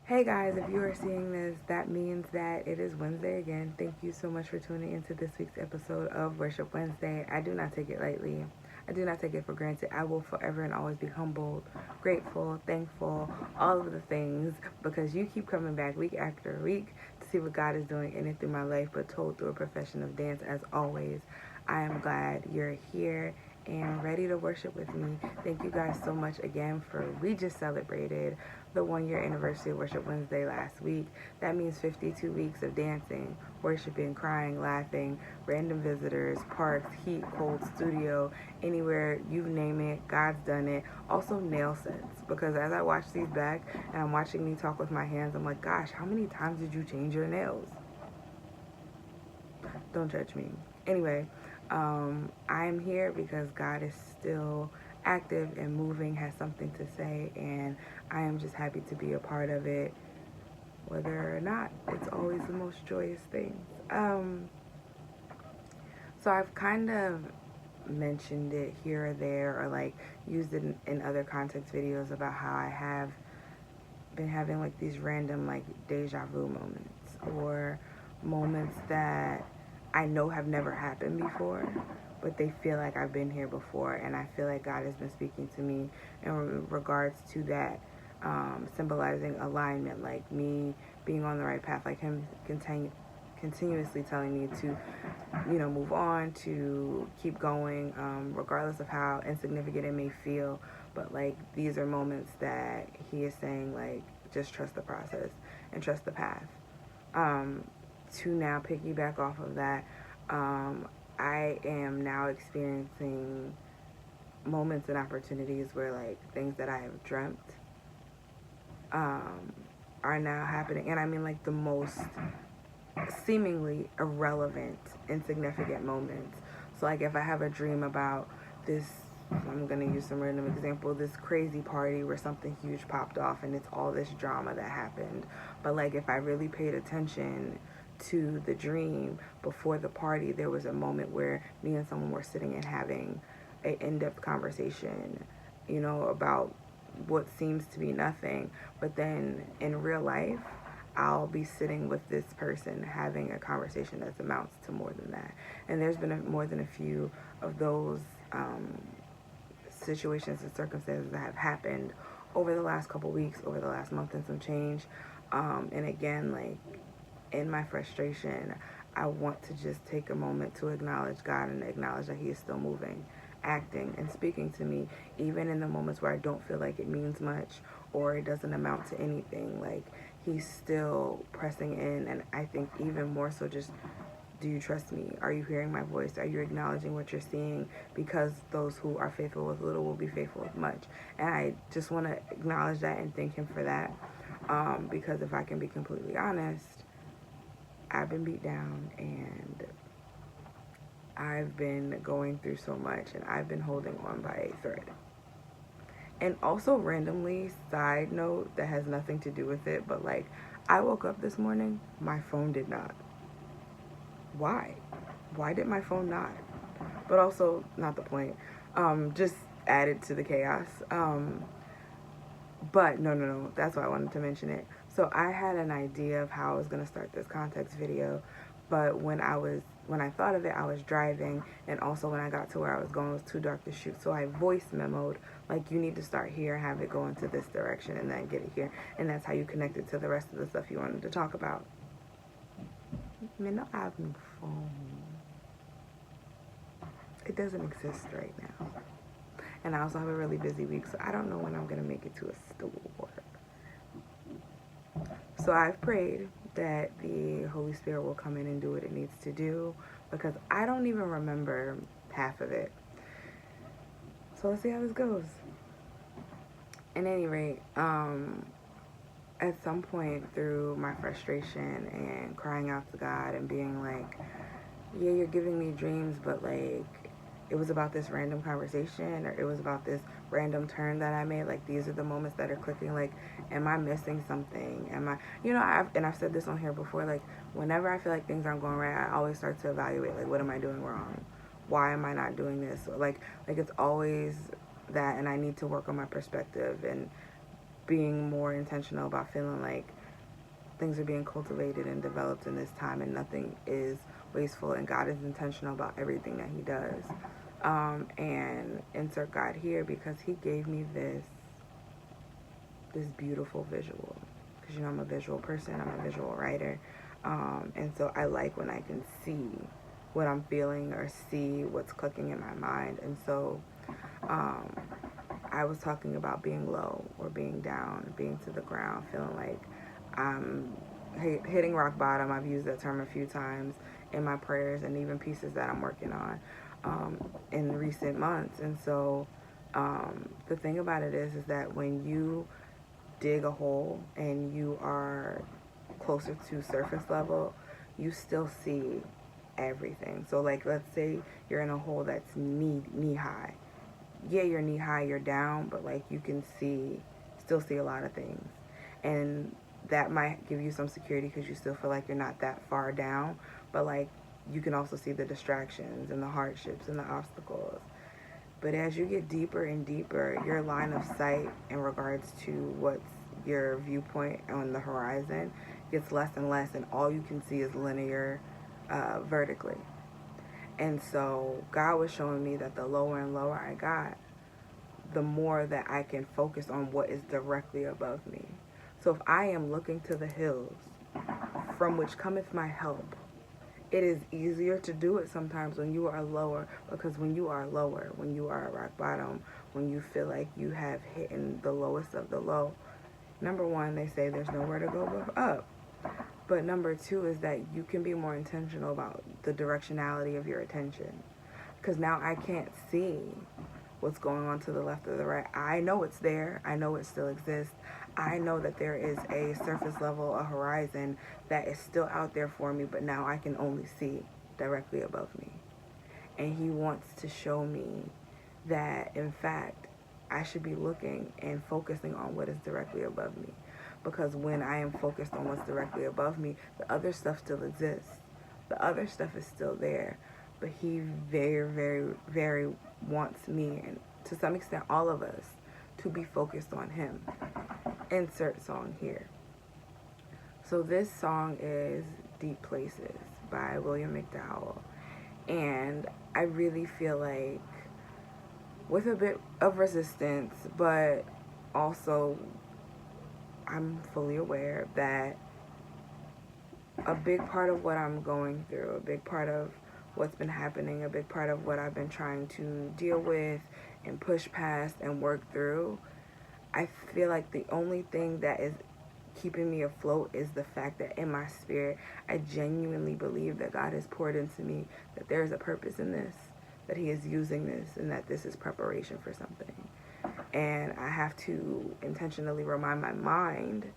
Hey guys, if you are seeing this, that means that it is Wednesday again. Thank you so much for tuning into this week's episode of Worship Wednesday. I do not take it lightly. I do not take it for granted. I will forever and always be humbled, grateful, thankful, all of the things because you keep coming back week after week to see what God is doing in and through my life, but told through a profession of dance as always. I am glad you're here and ready to worship with me. Thank you guys so much again we just celebrated the 1 year anniversary of Worship Wednesday last week. That means 52 weeks of dancing, worshiping, crying, laughing, random visitors, parks, heat, cold, studio, anywhere, you name it, God's done it. Also nail sets, because as I watch these back and I'm watching me talk with my hands, I'm like, gosh, how many times did you change your nails? Don't judge me. Anyway, I am here because God is still active and moving, has something to say, and I am just happy to be a part of it, whether or not it's always the most joyous thing. So I've kind of mentioned it here or there, or like used it in other context videos about how I have been having like these random like deja vu moments, or moments that I know have never happened before, but they feel like I've been here before, and I feel like God has been speaking to me in regards to that, symbolizing alignment, like me being on the right path, like Him continuously telling me to, move on, to keep going, regardless of how insignificant it may feel. But like these are moments that He is saying, like, just trust the process and trust the path. To now piggyback off of that, I am now experiencing moments and opportunities where like things that I have dreamt um, are now happening, and I mean like the most seemingly irrelevant, insignificant moments. So like if I have a dream about this, I'm gonna use some random example, this crazy party where something huge popped off and it's all this drama that happened. But like if I really paid attention to the dream before the party, there was a moment where me and someone were sitting and having an in-depth conversation, about what seems to be nothing. But then in real life, I'll be sitting with this person having a conversation that amounts to more than that. And there's been more than a few of those situations and circumstances that have happened over the last couple weeks, over the last month and some change. And again, like in my frustration, I want to just take a moment to acknowledge God and acknowledge that He is still moving, acting, and speaking to me, even in the moments where I don't feel like it means much or it doesn't amount to anything. Like, He's still pressing in, and I think even more so just, do you trust me? Are you hearing my voice? Are you acknowledging what you're seeing? Because those who are faithful with little will be faithful with much. And I just want to acknowledge that and thank Him for that. Because if I can be completely honest, I've been beat down and I've been going through so much, and I've been holding on by a thread. And also, randomly, side note that has nothing to do with it, but like, I woke up this morning, my phone did not. Why? Why did my phone not? But also, not the point. Just added to the chaos. But no, that's why I wanted to mention it. So I had an idea of how I was gonna start this context video, but when I thought of it, I was driving, and also when I got to where I was going, it was too dark to shoot. So I voice memoed, like, you need to start here, have it go into this direction, and then get it here, and that's how you connect it to the rest of the stuff you wanted to talk about. Man, no, I have no phone. It doesn't exist right now. And I also have a really busy week, so I don't know when I'm gonna make it to a store. So I've prayed that the Holy Spirit will come in and do what it needs to do, because I don't even remember half of it. So let's see how this goes. At any rate, at some point through my frustration and crying out to God and being like, yeah, you're giving me dreams, but like, it was about this random conversation, or it was about this random turn that I made. Like, these are the moments that are clicking. Like, am I missing something? Am I, I've said this on here before, like, whenever I feel like things aren't going right, I always start to evaluate, like, what am I doing wrong? Why am I not doing this? Like it's always that, and I need to work on my perspective and being more intentional about feeling like things are being cultivated and developed in this time, and nothing is wasteful, and God is intentional about everything that he does. And insert God here, because he gave me this beautiful visual, because I'm a visual person, I'm a visual writer, and so I like when I can see what I'm feeling or see what's clicking in my mind. And so I was talking about being low or being down, being to the ground, feeling like I'm hitting rock bottom. I've used that term a few times in my prayers and even pieces that I'm working on in recent months. And so the thing about it is that when you dig a hole and you are closer to surface level, you still see everything. So like, let's say you're in a hole that's knee high. Yeah, you're knee high, you're down, but like you can still see a lot of things. And that might give you some security because you still feel like you're not that far down, but like you can also see the distractions and the hardships and the obstacles. But as you get deeper and deeper, your line of sight in regards to what's your viewpoint on the horizon gets less and less, and all you can see is linear vertically. And so God was showing me that the lower and lower I got, the more that I can focus on what is directly above me. So if I am looking to the hills from which cometh my help, it is easier to do it sometimes when you are lower, because when you are lower, when you are at rock bottom, when you feel like you have hit the lowest of the low, number one, they say there's nowhere to go but up. But number two is that you can be more intentional about the directionality of your attention. Because now I can't see what's going on to the left or the right. I know it's there. I know it still exists. I know that there is a surface level, a horizon that is still out there for me, but now I can only see directly above me. And he wants to show me that, in fact, I should be looking and focusing on what is directly above me. Because when I am focused on what's directly above me, the other stuff still exists. The other stuff is still there. But he very, very, very wants me, and to some extent all of us, to be focused on him. Insert song here. So this song is Deep Places by William McDowell. And I really feel like, with a bit of resistance, but also I'm fully aware that a big part of what I'm going through, a big part of what's been happening, a big part of what I've been trying to deal with and push past and work through, I feel like the only thing that is keeping me afloat is the fact that in my spirit, I genuinely believe that God has poured into me, that there is a purpose in this, that he is using this, and that this is preparation for something. And I have to intentionally remind my mind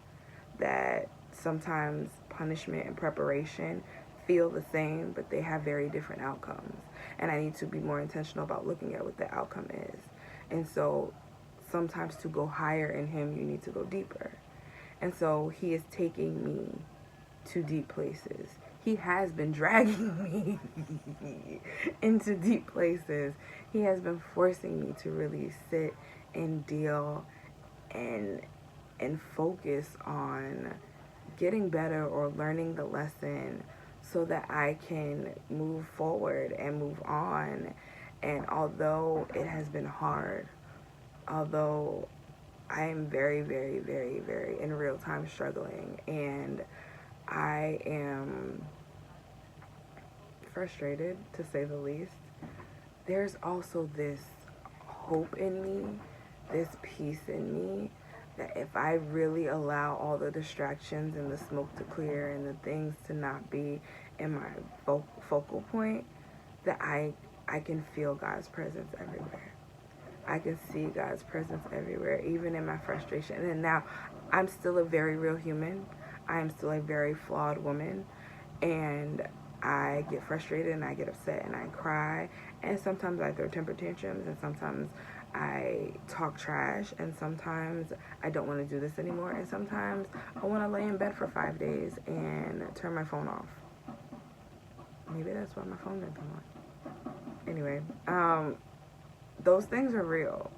that sometimes punishment and preparation feel the same, but they have very different outcomes. And I need to be more intentional about looking at what the outcome is. And so sometimes to go higher in him, you need to go deeper. And so he is taking me to deep places. He has been dragging me into deep places. He has been forcing me to really sit and deal and focus on getting better or learning the lesson so that I can move forward and move on. And although it has been hard, although I am very, very, very, very in real time struggling, and I am frustrated, to say the least, there's also this hope in me, this peace in me, that if I really allow all the distractions and the smoke to clear and the things to not be in my focal point, that I can feel God's presence everywhere. I can see God's presence everywhere, even in my frustration. And now, I'm still a very real human. I am still a very flawed woman. And I get frustrated and I get upset and I cry. And sometimes I throw temper tantrums, and sometimes I talk trash, and sometimes I don't want to do this anymore. And sometimes I want to lay in bed for 5 days and turn my phone off. Maybe that's why my phone didn't come on. Anyway, those things are real.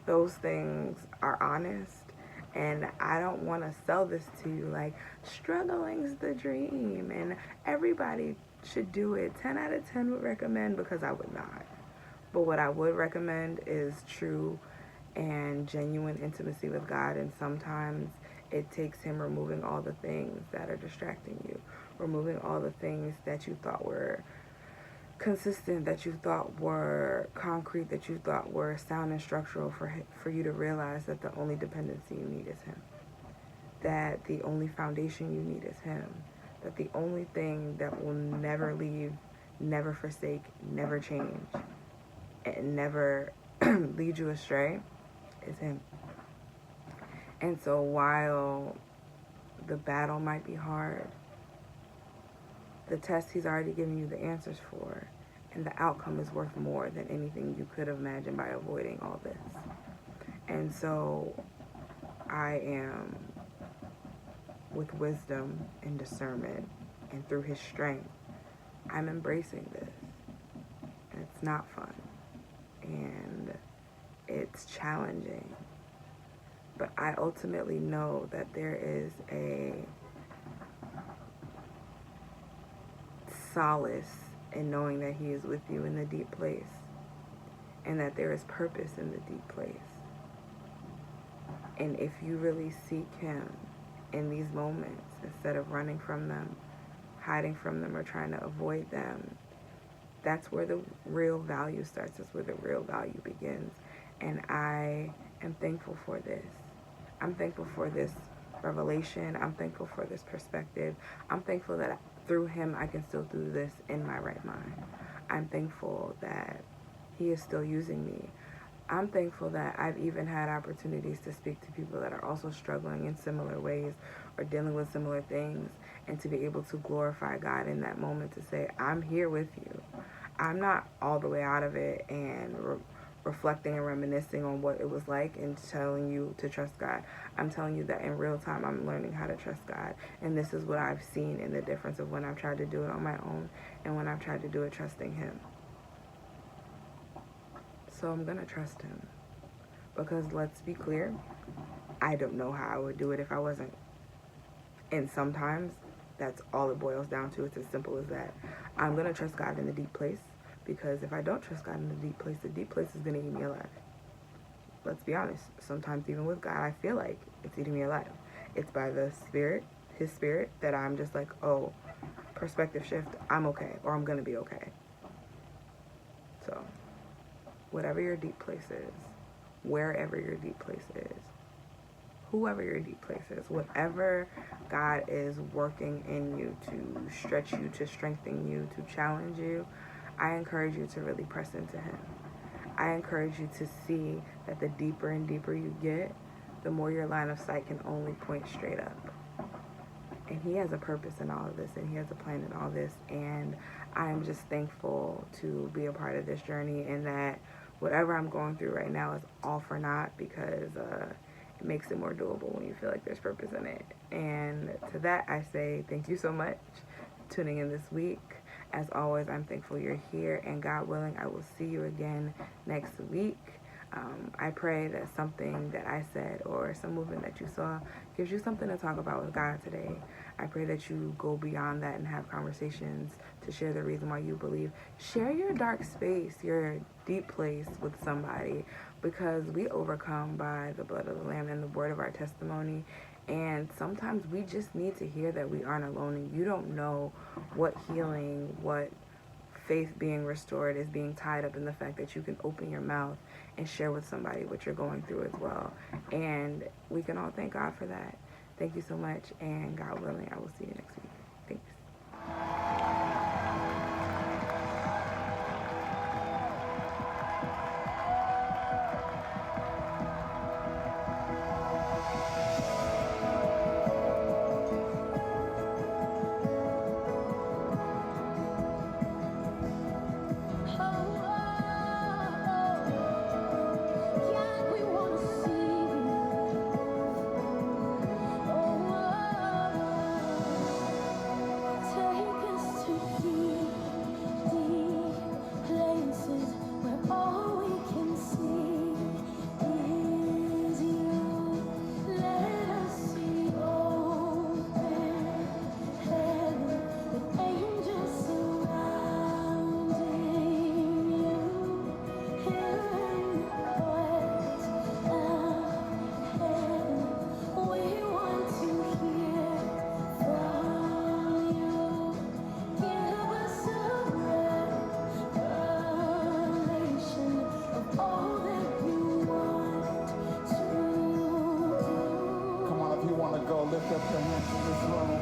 Those things are honest. And I don't want to sell this to you like struggling's the dream and everybody should do it. 10 out of 10 would recommend, because I would not. But what I would recommend is true and genuine intimacy with God. And sometimes it takes Him removing all the things that are distracting you, removing all the things that you thought were consistent, that you thought were concrete, that you thought were sound and structural, for you to realize that the only dependency you need is Him, that the only foundation you need is Him, that the only thing that will never leave, never forsake, never change, and never lead you astray is Him. And so while the battle might be hard, the test He's already given you the answers for, and the outcome is worth more than anything you could imagine by avoiding all this. And so I am, with wisdom and discernment, and through His strength, I'm embracing this. And it's not fun. And it's challenging. But I ultimately know that there is a solace in knowing that He is with you in the deep place, and that there is purpose in the deep place. And if you really seek Him in these moments, instead of running from them, hiding from them, or trying to avoid them, that's where the real value starts. That's where the real value begins. And I am thankful for this. I'm thankful for this revelation. I'm thankful for this perspective. I'm thankful that through Him I can still do this in my right mind. I'm thankful that He is still using me. I'm thankful that I've even had opportunities to speak to people that are also struggling in similar ways or dealing with similar things, and to be able to glorify God in that moment, to say, I'm here with you. I'm not all the way out of it and reflecting and reminiscing on what it was like and telling you to trust God. I'm telling you that in real time I'm learning how to trust God. And this is what I've seen in the difference of when I've tried to do it on my own and when I've tried to do it trusting Him. So I'm going to trust Him. Because let's be clear, I don't know how I would do it if I wasn't. And sometimes that's all it boils down to. It's as simple as that. I'm going to trust God in the deep place, because if I don't trust God in the deep place is going to eat me alive. Let's be honest. Sometimes even with God, I feel like it's eating me alive. It's by the Spirit, His Spirit, that I'm just like, oh, perspective shift, I'm okay, or I'm going to be okay. So, whatever your deep place is, wherever your deep place is, whoever your deep place is, whatever God is working in you to stretch you, to strengthen you, to challenge you, I encourage you to really press into Him. I encourage you to see that the deeper and deeper you get, the more your line of sight can only point straight up. And He has a purpose in all of this, and He has a plan in all this, and I am just thankful to be a part of this journey, and that whatever I'm going through right now is all for naught, because it makes it more doable when you feel like there's purpose in it. And to that I say thank you so much for tuning in this week. As always, I'm thankful you're here, and God willing, I will see you again next week. I pray that something that I said or some movement that you saw gives you something to talk about with God today. I pray that you go beyond that and have conversations to share the reason why you believe. Share your dark space, your deep place with somebody, because we overcome by the blood of the Lamb and the word of our testimony. And sometimes we just need to hear that we aren't alone, and you don't know what healing, what faith being restored is being tied up in the fact that you can open your mouth and share with somebody what you're going through as well. And we can all thank God for that. Thank you so much, and God willing, I will see you next week. Thanks. lift up your hands in this room.